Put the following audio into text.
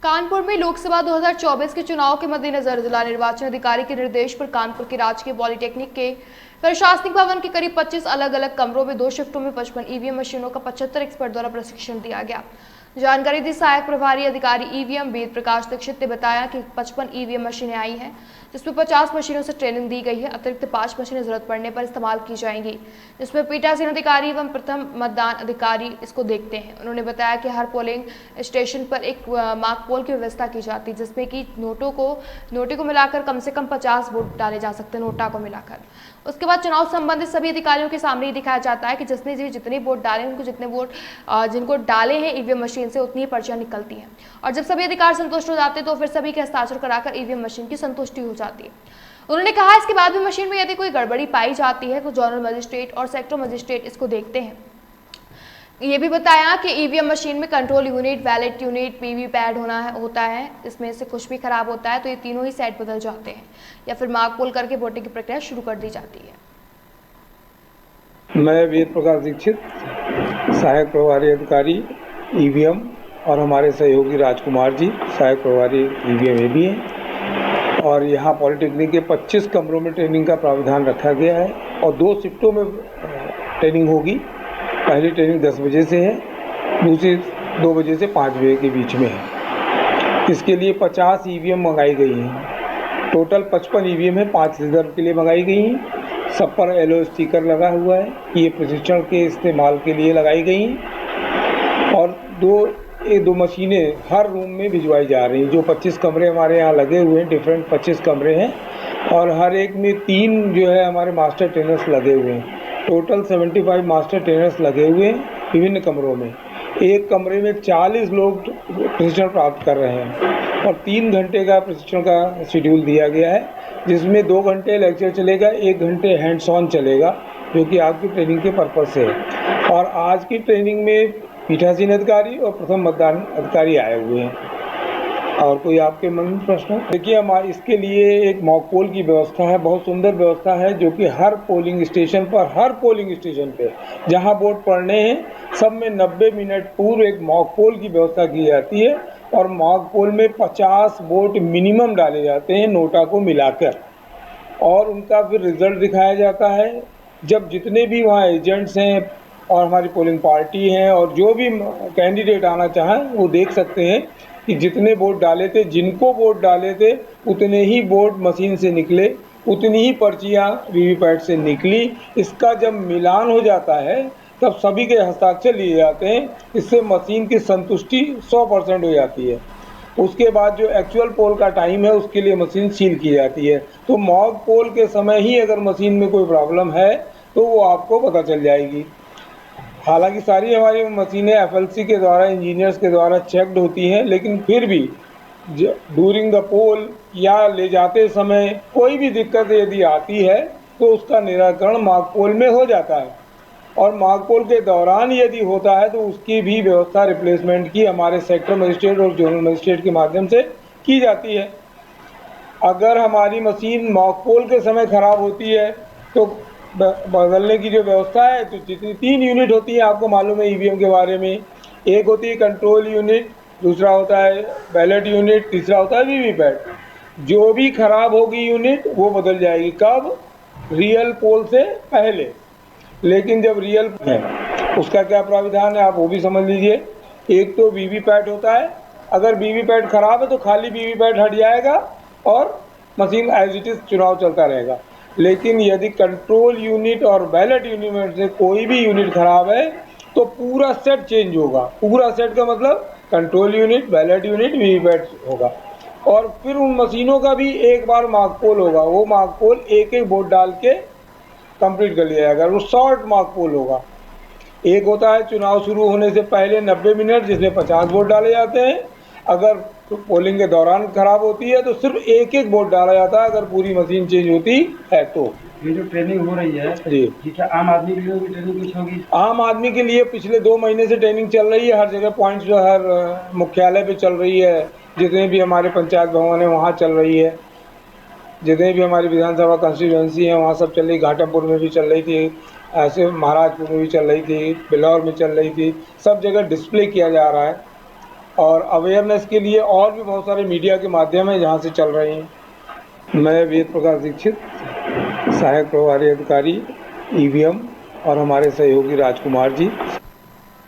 कानपुर में लोकसभा 2024 के चुनाव के मद्देनजर जिला निर्वाचन अधिकारी के निर्देश पर कानपुर के राजकीय पॉलिटेक्निक के प्रशासनिक भवन के करीब 25 अलग अलग कमरों में 2 शिफ्टों में 55 ईवीएम मशीनों का 75 एक्सपर्ट द्वारा प्रशिक्षण दिया गया। जानकारी दी सहायक प्रभारी अधिकारी ईवीएम वेद प्रकाश दीक्षित ने बताया कि 55 ईवीएम मशीनें आई हैं, जिसमें 50 मशीनों से ट्रेनिंग दी गई है। अतिरिक्त 5 मशीनें जरूरत पड़ने पर इस्तेमाल की जाएंगी, जिसमें पीठासीन अधिकारी एवं प्रथम मतदान अधिकारी इसको देखते हैं। उन्होंने बताया कि हर पोलिंग स्टेशन पर एक मार्क पोल की व्यवस्था की जाती है, जिसमें कि नोटे को मिलाकर कम से कम 50 वोट डाले जा सकते हैं, नोटा को मिलाकर। उसके बाद चुनाव संबंधित सभी अधिकारियों के सामने ही दिखाया जाता है कि जिसने भी जितने वोट डाले उनको जितने वोट जिनको डाले हैं ईवीएम मशीन से उतनी ही पर्चियां निकलती हैं, और जब सभी अधिकारी संतुष्ट हो जाते हैं तो फिर सभी के हस्ताक्षर कराकर ईवीएम मशीन की संतुष्टि हो जाती है। उन्होंने कहा इसके बाद भी मशीन में यदि कोई गड़बड़ी पाई जाती है तो जोनल मजिस्ट्रेट और सेक्टर मजिस्ट्रेट इसको देखते हैं। ये भी बताया कि ईवीएम मशीन में control unit, ballot unit, VVPAT होता है। इसमें से कुछ भी खराब होता है तो ये तीनों ही सेट बदल जाते हैं या फिर मार्क पोल करके वोटिंग की प्रक्रिया शुरू कर दी जाती है। मैं वेद प्रकाश दीक्षित, सहायक प्रभारी अधिकारी ईवीएम, और हमारे सहयोगी राजकुमार जी सहायक प्रभारी ईवीएम ये भी हैं। और यहाँ पॉलिटेक्निक के 25 कमरों में ट्रेनिंग का प्रावधान रखा गया है और 2 शिफ्टों में ट्रेनिंग होगी। पहली ट्रेनिंग 10 बजे से है, दूसरी 2 बजे से 5 बजे के बीच में है। इसके लिए 50 ईवीएम मंगाई गई हैं। टोटल 55 ईवीएम है, 5 रिजर्व के लिए मंगाई गई हैं। सब पर येलो स्टिकर लगा हुआ है कि ये प्रशिक्षण के इस्तेमाल के लिए लगाई गई हैं। और दो मशीनें हर रूम में भिजवाई जा रही हैं। जो 25 कमरे हमारे यहाँ लगे हुए हैं, डिफरेंट 25 कमरे हैं, और हर एक में 3 जो है हमारे मास्टर ट्रेनर्स लगे हुए हैं। टोटल 75 मास्टर ट्रेनर्स लगे हुए हैं विभिन्न कमरों में। एक कमरे में 40 लोग प्रशिक्षण प्राप्त कर रहे हैं और 3 घंटे का प्रशिक्षण का शेड्यूल दिया गया है, जिसमें 2 घंटे लेक्चर चलेगा, 1 घंटे हैंड्स ऑन चलेगा, जो कि आपकी ट्रेनिंग के पर्पज़ से है। और आज की ट्रेनिंग में पीठासीन अधिकारी और प्रथम मतदान अधिकारी आए हुए हैं। और कोई आपके मन में प्रश्न? देखिए, हमारे इसके लिए एक मॉक पोल की व्यवस्था है, बहुत सुंदर व्यवस्था है, जो कि हर पोलिंग स्टेशन पे जहां वोट पड़ने हैं सब में 90 मिनट पूर्व एक मॉक पोल की व्यवस्था की जाती है। और मॉक पोल में 50 वोट मिनिमम डाले जाते हैं नोटा को मिलाकर, और उनका फिर रिजल्ट दिखाया जाता है। जब जितने भी वहाँ एजेंट्स हैं और हमारी पोलिंग पार्टी हैं और जो भी कैंडिडेट आना चाहें वो देख सकते हैं कि जितने वोट डाले थे, जिनको वोट डाले थे उतने ही वोट मशीन से निकले, उतनी ही पर्चियाँ वीवीपैट से निकली। इसका जब मिलान हो जाता है तब सभी के हस्ताक्षर लिए जाते हैं। इससे मशीन की संतुष्टि 100% हो जाती है। उसके बाद जो एक्चुअल पोल का टाइम है उसके लिए मशीन सील की जाती है। तो मॉक पोल के समय ही अगर मशीन में कोई प्रॉब्लम है तो वो आपको पता चल जाएगी। हालांकि सारी हमारी मशीनें एफएलसी के द्वारा, इंजीनियर्स के द्वारा चेक्ड होती हैं, लेकिन फिर भी ड्यूरिंग द पोल या ले जाते समय कोई भी दिक्कत यदि आती है तो उसका निराकरण मॉक पोल में हो जाता है। और मॉक पोल के दौरान यदि होता है तो उसकी भी व्यवस्था रिप्लेसमेंट की हमारे सेक्टर मजिस्ट्रेट और जोनल मजिस्ट्रेट के माध्यम से की जाती है। अगर हमारी मशीन मॉक पोल के समय ख़राब होती है तो बदलने की जो व्यवस्था है, तो जितनी 3 यूनिट होती है, आपको मालूम है ईवीएम के बारे में। एक होती है कंट्रोल यूनिट, दूसरा होता है बैलेट यूनिट, तीसरा होता है वीवीपैट। जो भी खराब होगी यूनिट वो बदल जाएगी। कब? रियल पोल से पहले। लेकिन जब रियल है उसका क्या प्राविधान है आप वो भी समझ लीजिए। एक तो वीवीपैट होता है, अगर वीवीपैट खराब है तो खाली वीवीपैट हट जाएगा और मशीन एज इट इज़ चुनाव चलता रहेगा। लेकिन यदि कंट्रोल यूनिट और बैलेट यूनिट में से कोई भी यूनिट खराब है तो पूरा सेट चेंज होगा। पूरा सेट का मतलब control unit, ballot unit, VVPAT होगा। और फिर उन मशीनों का भी एक बार मार्क पोल होगा। वो मार्क पोल एक वोट डाल के कंप्लीट कर लिया जाएगा। वो शॉर्ट मार्क पोल होगा। एक होता है चुनाव शुरू होने से पहले 90 मिनट, जिसमें 50 वोट डाले जाते हैं। अगर पोलिंग के दौरान खराब होती है तो सिर्फ एक वोट डाला जाता है, अगर पूरी मशीन चेंज होती है तो। ये जो ट्रेनिंग हो रही है जी, क्या आम आदमी के लिए भी ट्रेनिंग कुछ होगी? आम आदमी के लिए पिछले 2 महीने से ट्रेनिंग चल रही है। हर जगह पॉइंट्स जो हर मुख्यालय पे चल रही है, जितने भी हमारे पंचायत भवन है वहाँ चल रही है, जितने भी हमारी विधानसभा कंस्टिट्यूएंसी है वहाँ सब चल रही। घाटमपुर में भी चल रही थी, ऐसे महाराजपुर में भी चल रही थी, बिलौर में चल रही थी। सब जगह डिस्प्ले किया जा रहा है और अवेयरनेस के लिए और भी बहुत सारे मीडिया के माध्यम है जहाँ से चल रहे हैं। मैं वेद प्रकाश दीक्षित, सहायक प्रभारी अधिकारी ईवीएम और हमारे सहयोगी राजकुमार जी,